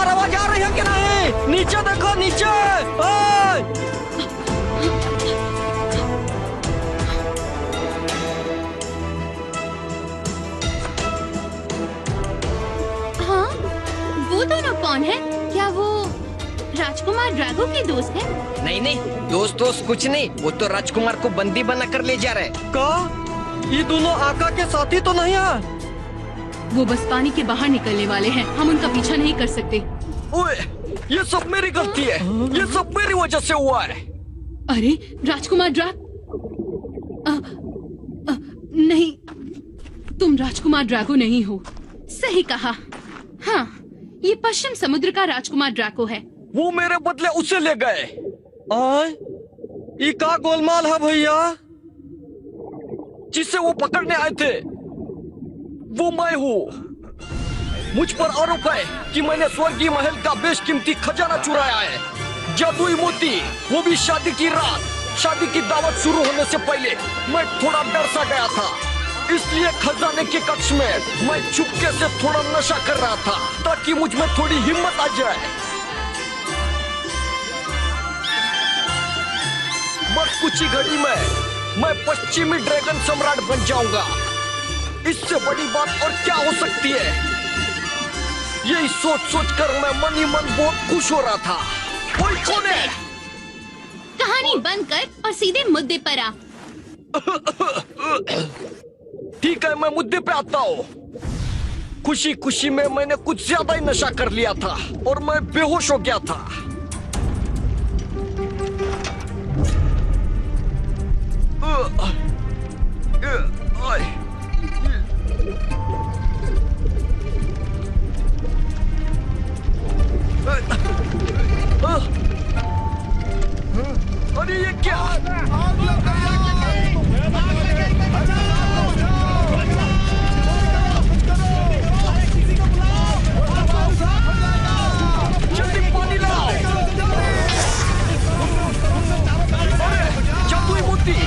बार आवाज आ रही है कि नहीं? नीचे देखो, नीचे। ओए! हाँ, वो दोनों कौन है? क्या वो राजकुमार ड्रैगो के दोस्त हैं? नहीं नहीं, दोस्त कुछ नहीं, वो तो राजकुमार को बंदी बना कर ले जा रहे। का? ये दोनों आका के साथी तो नहीं है? वो बस पानी के बाहर निकलने वाले हैं, हम उनका पीछा नहीं कर सकते। ओए, ये सब मेरी गलती है, ये सब मेरी वजह से हुआ है। अरे राजकुमार नहीं, तुम राजकुमार ड्रैगो नहीं हो। सही कहा। हाँ, ये पश्चिम समुद्र का राजकुमार ड्रैको है। वो मेरे बदले उसे ले गए। ये का गोलमाल है भैया? जिसे वो पकड़ने आए थे वो मैं हूँ। मुझ पर आरोप है कि मैंने स्वर्गीय महल का बेशकीमती खजाना चुराया है, जादुई मोती, वो भी शादी की रात। शादी की दावत शुरू होने से पहले मैं थोड़ा डर सा गया था, इसलिए खजाने के कक्ष में मैं चुपके से थोड़ा नशा कर रहा था ताकि मुझ में थोड़ी हिम्मत आ जाए। बस कुछ ही घड़ी में मैं पश्चिमी ड्रैगन सम्राट बन जाऊंगा। इससे बड़ी बात और क्या हो सकती है? यही सोच कर मैं मन ही मन बहुत खुश हो रहा था। कोई कौन है? कहानी बंद कर और सीधे मुद्दे पर आ। ठीक है, मैं मुद्दे पे आता हूँ। खुशी खुशी में मैंने कुछ ज्यादा ही नशा कर लिया था और मैं बेहोश हो गया था। अरे ये क्या? जल्दी पानी लाओ। अरे जादुई मोती।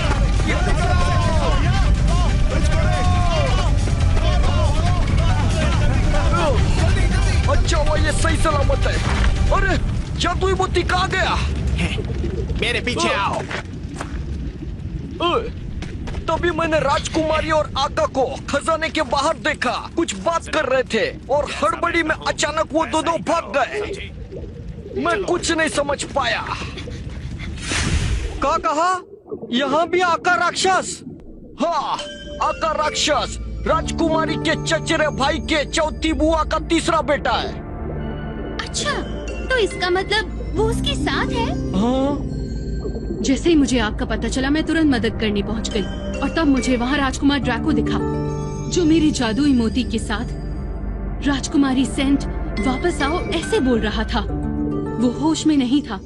अच्छा हुआ ये सही सलामत है। अरे जादुई मोती कहाँ गया? मेरे पीछे आओ। तभी मैंने राजकुमारी और आका को खजाने के बाहर देखा, कुछ बात कर रहे थे और हड़बड़ी में अचानक वो दोनों भाग गए। मैं कुछ नहीं समझ पाया। का कहा? यहाँ भी आका राक्षस? हाँ, आका राक्षस राजकुमारी के चचेरे भाई के चौथी बुआ का तीसरा बेटा है। अच्छा, तो इसका मतलब वो उसके साथ है? हाँ? जैसे ही मुझे आग का पता चला मैं तुरंत मदद करने पहुंच गई और तब मुझे वहाँ राजकुमार ड्रैको दिखा जो मेरी जादुई मोती के साथ राजकुमारी सेंट वापस आओ ऐसे बोल रहा था। वो होश में नहीं था,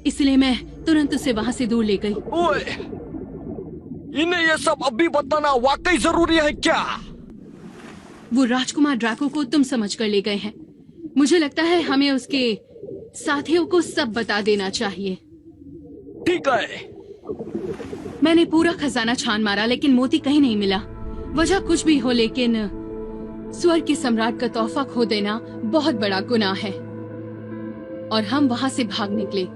इसलिए मैं तुरंत उसे वहाँ से दूर ले गई। ओए, इन्हें ये सब अभी बताना वाकई जरूरी है क्या? वो राजकुमार ड्रैको को तुम समझ कर ले गए हैं। मुझे लगता है हमें उसके साथियों को सब बता देना चाहिए। ठीक है। मैंने पूरा खजाना छान मारा लेकिन मोती कहीं नहीं मिला। वजह कुछ भी हो, लेकिन स्वर्ग के सम्राट का तोहफा खो देना बहुत बड़ा गुनाह है और हम वहाँ से भाग निकले।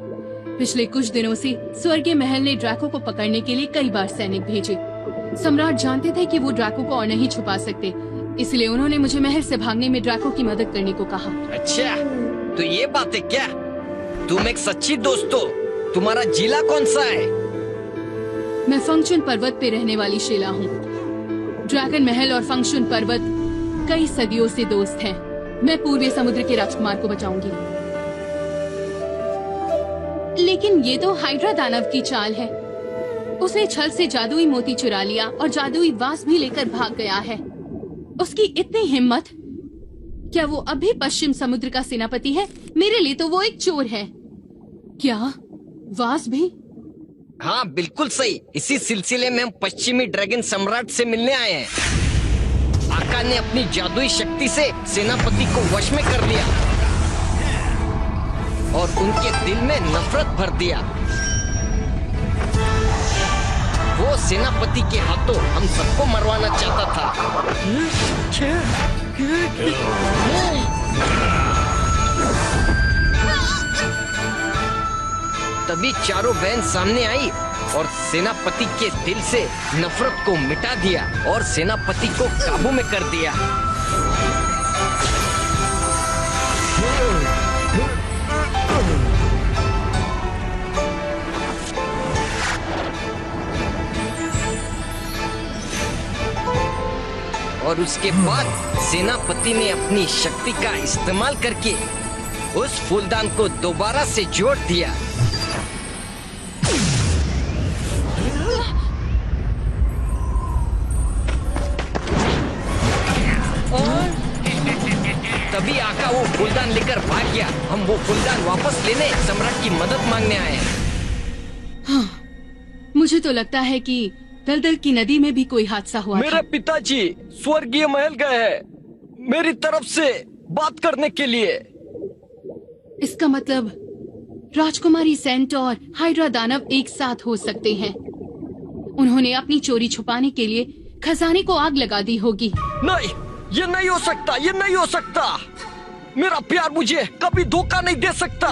पिछले कुछ दिनों से स्वर्गीय महल ने ड्रैको को पकड़ने के लिए कई बार सैनिक भेजे। सम्राट जानते थे कि वो ड्रैको को और नहीं छुपा सकते, इसलिए उन्होंने मुझे महल से भागने में ड्रैको की मदद करने को कहा। अच्छा, तो ये बात है क्या? तुम एक सच्ची दोस्त हो। तुम्हारा जिला कौन सा है? मैं फंक्शन पर्वत पे रहने वाली शीला हूँ। ड्रैगन महल और फंक्शन पर्वत कई सदियों से दोस्त हैं। मैं पूर्वी समुद्र के राजकुमार को बचाऊंगी। लेकिन ये तो हाइड्रा दानव की चाल है। उसने छल से जादुई मोती चुरा लिया और जादुई वास भी लेकर भाग गया है। उसकी इतनी हिम्मत! क्या वो अभी पश्चिम समुद्र का सेनापति है? मेरे लिए तो वो एक चोर है। क्या वास भी? हाँ, बिल्कुल सही। इसी सिलसिले में हम पश्चिमी ड्रैगन सम्राट से मिलने आए हैं। आका ने अपनी जादुई शक्ति से सेनापति को वश में कर लिया और उनके दिल में नफरत भर दिया। वो सेनापति के हाथों हम सबको मरवाना चाहता था। तभी चारों बहन सामने आई और सेनापति के दिल से नफरत को मिटा दिया और सेनापति को काबू में कर दिया। और उसके बाद सेनापति ने अपनी शक्ति का इस्तेमाल करके उस फूलदान को दोबारा से जोड़ दिया। तभी आका वो फूलदान लेकर भाग गया। हम वो फूलदान वापस लेने सम्राट की मदद मांगने आए हैं। मुझे तो लगता है कि दलदल की नदी में भी कोई हादसा हुआ मेरे था। पिताजी स्वर्गीय महल गए हैं मेरी तरफ से बात करने के लिए। इसका मतलब राजकुमारी सेंट और हाइड्रा दानव एक साथ हो सकते हैं। उन्होंने अपनी चोरी छुपाने के लिए खजाने को आग लगा दी होगी। नहीं, ये नहीं हो सकता, ये नहीं हो सकता। मेरा प्यार मुझे कभी धोखा नहीं दे सकता।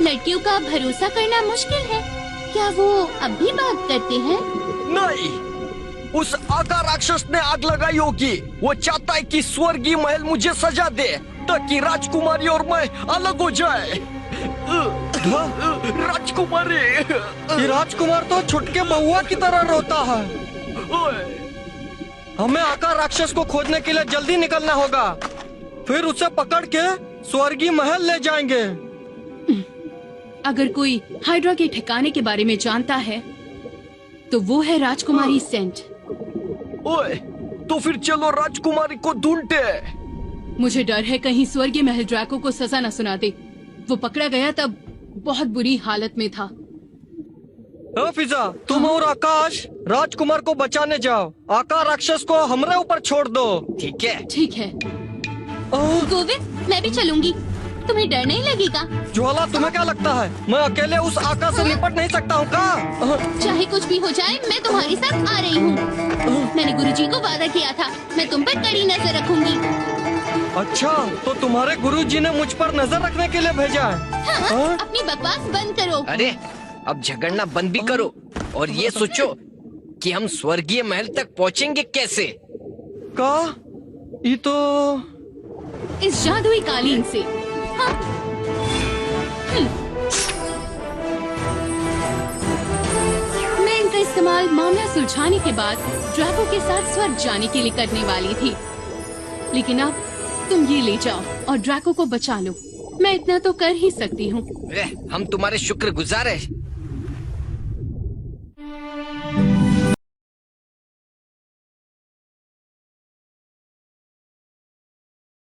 लड़कियों का भरोसा करना मुश्किल है। क्या वो अब भी बात करते हैं? नहीं, उस आका राक्षस ने आग लगाई होगी। वो चाहता है कि स्वर्गीय महल मुझे सजा दे ताकि राजकुमारी और मैं अलग हो जाए। राजकुमारी, ये राजकुमार तो छुटके बहुआ की तरह रोता है। हमें आका राक्षस को खोजने के लिए जल्दी निकलना होगा, फिर उसे पकड़ के स्वर्गीय महल ले जाएंगे। अगर कोई हाइड्रा के ठिकाने के बारे में जानता है तो वो है राजकुमारी सेंट। ओए, तो फिर चलो राजकुमारी को ढूंढते। मुझे डर है कहीं स्वर्गीय महल ड्रैको को सजा न सुना दे। वो पकड़ा गया तब बहुत बुरी हालत में था। फिजा, तुम और आकाश राजकुमार को बचाने जाओ। आका राक्षस को हमारे ऊपर छोड़ दो। ठीक है। ठीक है। गोविंद, मैं भी चलूंगी। तुम्हें डर नहीं लगेगा? ज्वाला, तुम्हें क्या लगता है मैं अकेले उस आका से निपट नहीं सकता हूँ का? चाहे कुछ भी हो जाए, मैं तुम्हारे साथ आ रही हूँ। मैंने गुरुजी को वादा किया था, मैं तुम पर कड़ी नजर रखूंगी। अच्छा, तो तुम्हारे गुरुजी ने मुझ पर नजर रखने के लिए भेजा है? हाँ, अपनी बकवास बंद करो। अरे, अब झगड़ना बंद भी करो और ये सोचो कि हम स्वर्गीय महल तक पहुँचेंगे कैसे। का? ये तो इस जादुई कालीन से। हाँ। मैं इनका इस्तेमाल मामला सुलझाने के बाद ड्रैको के साथ स्वर्ग जाने के लिए करने वाली थी, लेकिन अब तुम ये ले जाओ और ड्रैको को बचा लो। मैं इतना तो कर ही सकती हूँ। हम तुम्हारे शुक्रगुजार हैं।